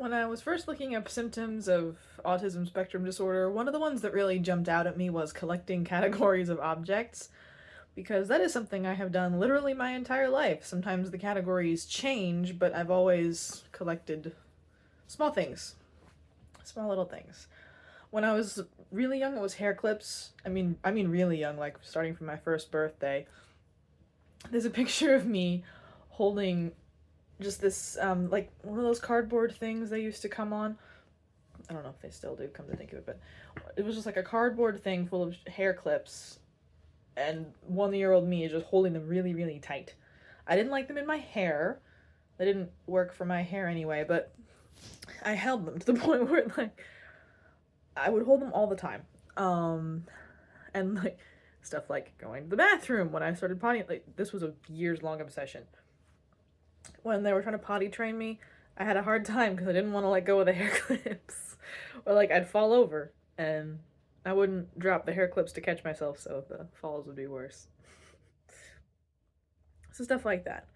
When I was first looking up symptoms of autism spectrum disorder, one of the ones that really jumped out at me was collecting categories of objects, because that is something I have done literally my entire life. Sometimes the categories change, but I've always collected small things, small little things. When I was really young, it was hair clips. I mean really young, like starting from my first birthday. There's a picture of me holding just this like one of those cardboard things they used to come on. I don't know if they still do, come to think of it, but it was just like a cardboard thing full of hair clips, and 1 year old me is just holding them really, really tight. I didn't like them in my hair. They didn't work for my hair anyway, but I held them to the point where like I would hold them all the time. And like stuff like going to the bathroom when I started potty, like this was a years long obsession. When they were trying to potty train me, I had a hard time because I didn't want to let go of the hair clips. Or like I'd fall over and I wouldn't drop the hair clips to catch myself, so the falls would be worse. So stuff like that.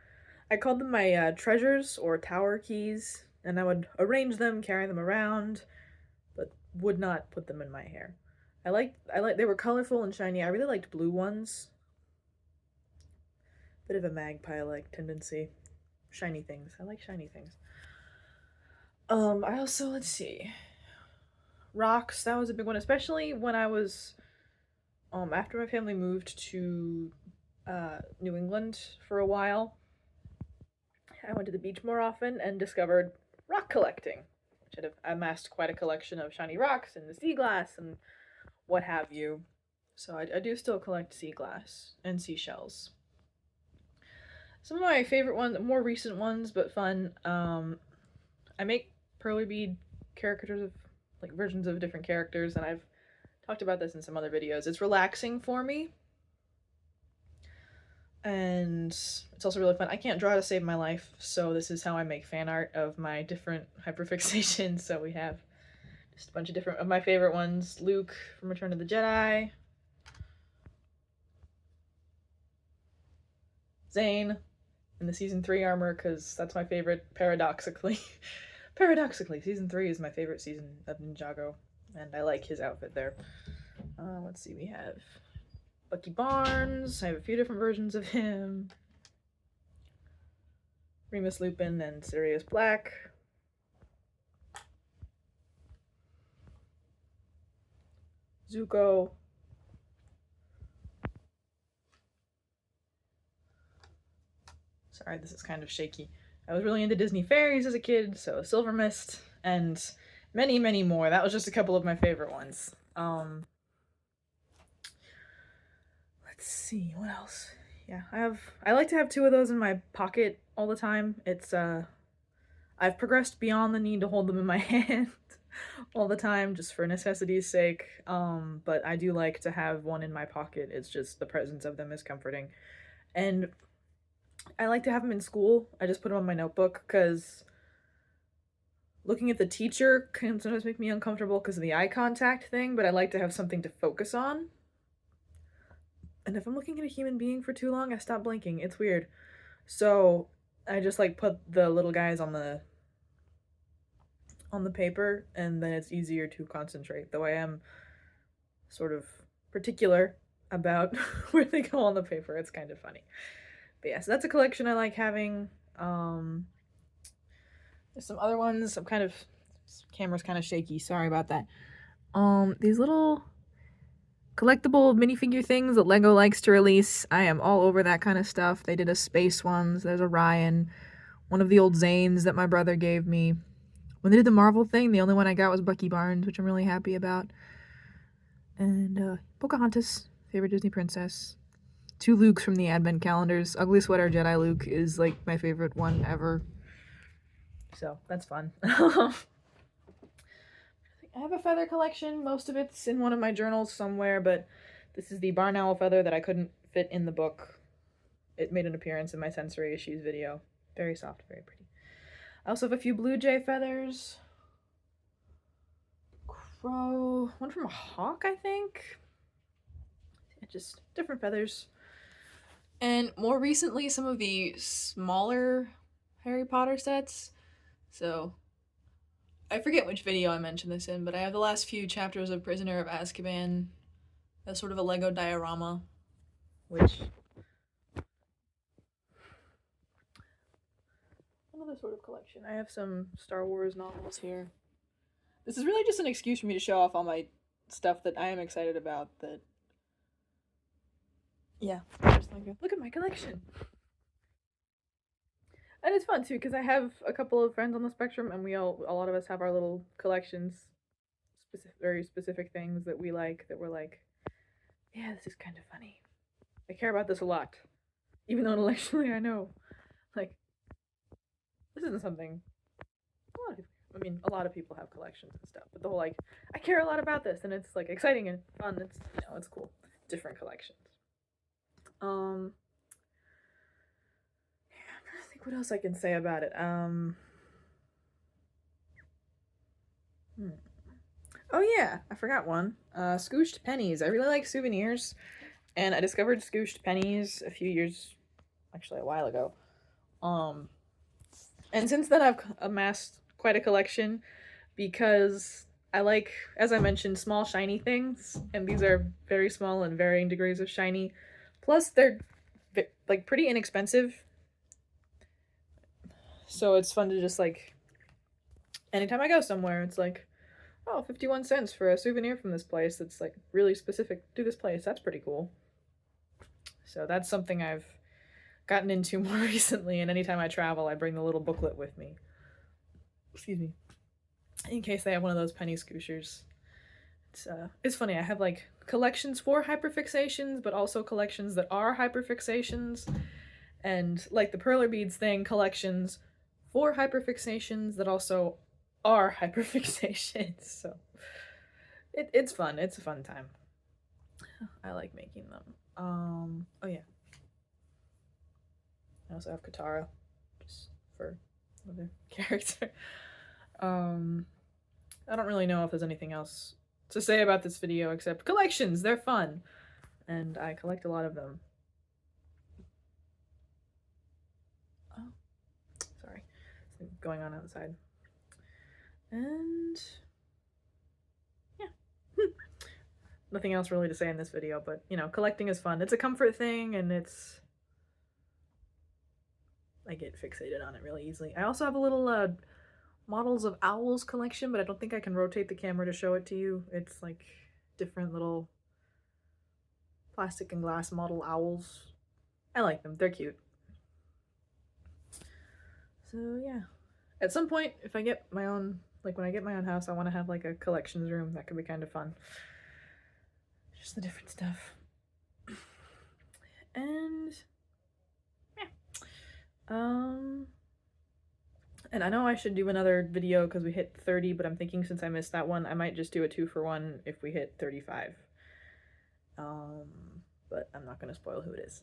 I called them my treasures or tower keys, and I would arrange them, carry them around, but would not put them in my hair. They were colorful and shiny. I really liked blue ones. Bit of a magpie like tendency. Shiny things. I like shiny things. I also, let's see. Rocks, that was a big one, especially when I was after my family moved to New England for a while. I went to the beach more often and discovered rock collecting, which had amassed quite a collection of shiny rocks and the sea glass and what have you. So I do still collect sea glass and seashells. Some of my favorite ones, more recent ones, but fun. I make pearly bead caricatures of like versions of different characters, and I've talked about this in some other videos. It's relaxing for me, and it's also really fun. I can't draw to save my life, so this is how I make fan art of my different hyperfixations. So we have just a bunch of different of my favorite ones. Luke from Return of the Jedi. Zane in the season 3 armor, because that's my favorite, paradoxically. Paradoxically, season 3 is my favorite season of Ninjago, and I like his outfit there. Let's see, we have Bucky Barnes. I have a few different versions of him. Remus Lupin and Sirius Black. Zuko. Sorry, this is kind of shaky. I was really into Disney fairies as a kid, so Silver Mist and many, many more. That was just a couple of my favorite ones. Let's see, what else? Yeah, I like to have 2 of those in my pocket all the time. It's I've progressed beyond the need to hold them in my hand all the time just for necessity's sake. But I do like to have one in my pocket. It's just the presence of them is comforting. And I like to have them in school. I just put them on my notebook because looking at the teacher can sometimes make me uncomfortable because of the eye contact thing, but I like to have something to focus on. And if I'm looking at a human being for too long, I stop blinking. It's weird. So I just like put the little guys on the paper, and then it's easier to concentrate. Though I am sort of particular about where they go on the paper. It's kind of funny. But yeah, so that's a collection I like having. There's some other ones. Camera's kind of shaky. Sorry about that. These little collectible minifigure things that Lego likes to release. I am all over that kind of stuff. They did a space ones. There's a Ryan, one of the old Zanes that my brother gave me. When they did the Marvel thing, the only one I got was Bucky Barnes, which I'm really happy about. And Pocahontas, favorite Disney princess. 2 Lukes from the Advent calendars. Ugly Sweater Jedi Luke is like my favorite one ever. So that's fun. I have a feather collection. Most of it's in one of my journals somewhere, but this is the barn owl feather that I couldn't fit in the book. It made an appearance in my sensory issues video. Very soft, very pretty. I also have a few blue jay feathers. Crow. One from a hawk, I think. Just different feathers. And more recently, some of the smaller Harry Potter sets. So I forget which video I mentioned this in, but I have the last few chapters of Prisoner of Azkaban as sort of a Lego diorama, which another sort of collection. I have some Star Wars novels here. This is really just an excuse for me to show off all my stuff that I am excited about. That, yeah, just like, look at my collection. And it's fun too because I have a couple of friends on the spectrum, and a lot of us have our little collections, very specific things that we like. That we're like, yeah, this is kind of funny. I care about this a lot, even though intellectually I know, like, this isn't something. A lot of people have collections and stuff, but the whole like, I care a lot about this, and it's like exciting and fun. It's it's cool. Different collections. I'm trying to think what else I can say about it. Oh yeah, I forgot one. Scooshed pennies. I really like souvenirs, and I discovered scooshed pennies a while ago. Um, and since then I've amassed quite a collection because I like, as I mentioned, small shiny things, and these are very small and varying degrees of shiny. Plus, they're like pretty inexpensive, so it's fun to just like, anytime I go somewhere, it's like, oh, 51 cents for a souvenir from this place that's like really specific to this place. That's pretty cool. So that's something I've gotten into more recently, and anytime I travel, I bring the little booklet with me. Excuse me. In case they have one of those penny scooshers. It's funny, I have like collections for hyperfixations, but also collections that are hyperfixations, and like the perler beads thing, collections for hyperfixations that also are hyperfixations. So it's fun. It's a fun time. I like making them. Oh yeah. I also have Katara, just for another character. I don't really know if there's anything else to say about this video except collections. They're fun, and I collect a lot of them. Oh, sorry, something going on outside. And yeah, nothing else really to say in this video, but collecting is fun. It's a comfort thing, and I get fixated on it really easily. I also have a little models of owls collection, but I don't think I can rotate the camera to show it to you. It's like different little plastic and glass model owls. I like them. They're cute. So yeah, at some point, if I get my own, like when I get my own house, I want to have like a collections room. That could be kind of fun. Just the different stuff. And yeah. And I know I should do another video because we hit 30, but I'm thinking since I missed that one, I might just do a 2-for-1 if we hit 35. But I'm not going to spoil who it is.